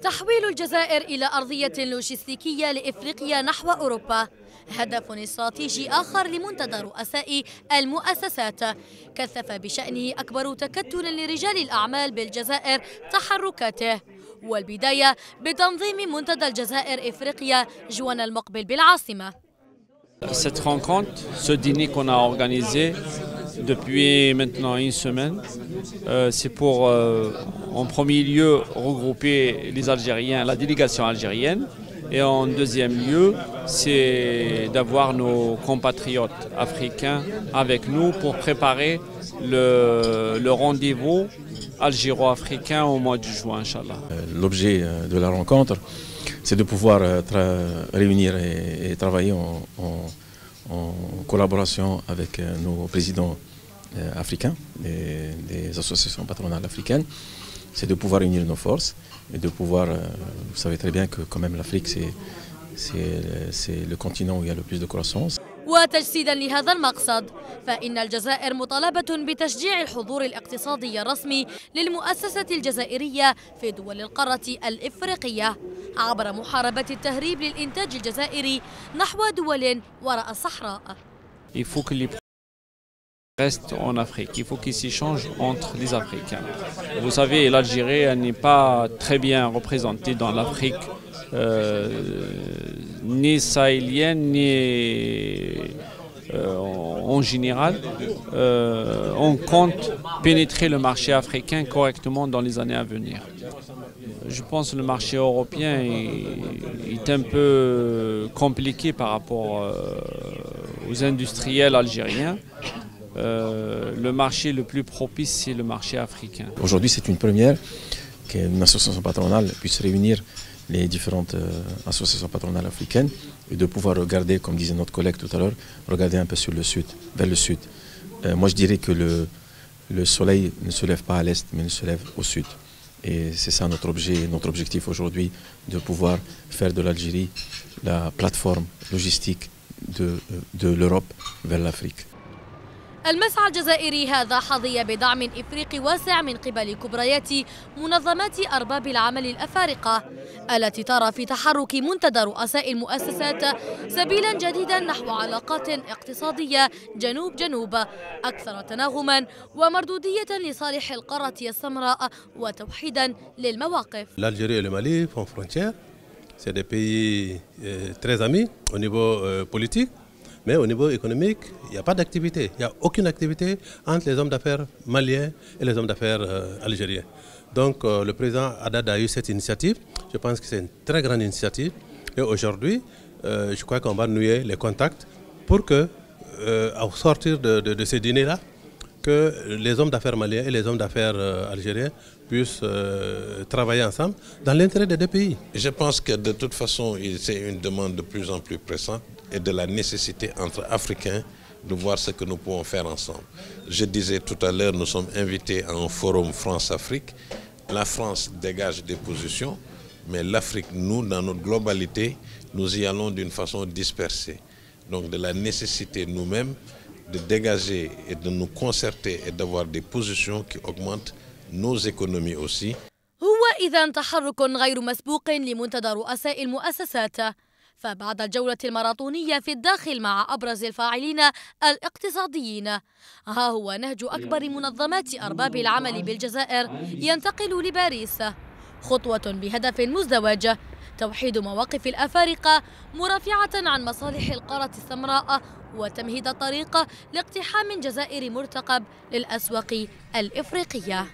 تحويل الجزائر إلى أرضية لوجستيكية لإفريقيا نحو أوروبا هدف استراتيجي آخر لمنتدى رؤساء المؤسسات كثف بشأنه أكبر تكتل لرجال الأعمال بالجزائر تحركاته، والبداية بتنظيم منتدى الجزائر إفريقيا جوان المقبل بالعاصمة. Cette rencontre, ce dîner qu'on a organisé depuis maintenant une semaine, c'est pour en premier lieu regrouper les Algériens, la délégation algérienne, et en deuxième lieu, c'est d'avoir nos compatriotes africains avec nous pour préparer le rendez-vous algéro-africain au mois de juin, Inch'Allah. L'objet de la rencontre, c'est de pouvoir réunir et travailler en collaboration avec nos présidents africains, des associations patronales africaines. C'est de pouvoir unir nos forces et de pouvoir, vous savez très bien que quand même l'Afrique c'est le continent où il y a le plus de croissance. وتجسيدا لهذا المقصد فإن الجزائر مطالبة بتشجيع الحضور الاقتصادي الرسمي للمؤسسة الجزائرية في دول القارة الإفريقية عبر محاربة التهريب للإنتاج الجزائري نحو دول وراء الصحراء. Il faut que les restent en Afrique, il faut qu'ils s'échangent entre les Africains. Vous savez, l'Algérie n'est pas très bien représentée dans l'Afrique. Ni sahélienne, ni en général, on compte pénétrer le marché africain correctement dans les années à venir. Je pense que le marché européen est un peu compliqué par rapport aux industriels algériens. Le marché le plus propice, c'est le marché africain. Aujourd'hui, c'est une première qu'une association patronale puisse réunir les différentes associations patronales africaines et de pouvoir regarder, comme disait notre collègue tout à l'heure, regarder un peu sur le sud, vers le sud. Moi je dirais que le soleil ne se lève pas à l'est mais il se lève au sud. Et c'est ça notre objectif aujourd'hui, de pouvoir faire de l'Algérie la plateforme logistique de l'Europe vers l'Afrique. المسعى الجزائري هذا حظي بدعم إفريقي واسع من قبل كبريات منظمات أرباب العمل الأفارقة التي ترى في تحرك منتدى رؤساء المؤسسات سبيلا جديدا نحو علاقات اقتصادية جنوب أكثر تناغما ومردودية لصالح القارة السمراء وتوحيدا للمواقف. L'Algérie et le Mali font frontière. C'est des pays très amis au niveau politique. Mais au niveau économique, il n'y a pas d'activité. Il n'y a aucune activité entre les hommes d'affaires maliens et les hommes d'affaires algériens. Donc le président Haddad a eu cette initiative. Je pense que c'est une très grande initiative. Et aujourd'hui, je crois qu'on va nouer les contacts pour que, au sortir de ces dîners-là, que les hommes d'affaires maliens et les hommes d'affaires algériens puissent travailler ensemble dans l'intérêt des deux pays. Je pense que de toute façon, c'est une demande de plus en plus pressante et de la nécessité entre Africains de voir ce que nous pouvons faire ensemble. Je disais tout à l'heure, nous sommes invités à un forum France-Afrique. La France dégage des positions, mais l'Afrique, nous, dans notre globalité, nous y allons d'une façon dispersée. Donc de la nécessité nous-mêmes de dégager et de nous concerter et d'avoir des positions qui augmentent nos économies aussi. هو إذن تحرك غير مسبوق لمنتدى رؤساء المؤسسات فبعد الجولة الماراثونية في الداخل مع أبرز الفاعلين الاقتصاديين ها هو نهج أكبر منظمات أرباب العمل بالجزائر ينتقل لباريس خطوة بهدف مزدوج توحيد مواقف الأفارقة مرافعة عن مصالح القارة السمراء وتمهيد الطريق لاقتحام جزائر مرتقب للأسواق الإفريقية.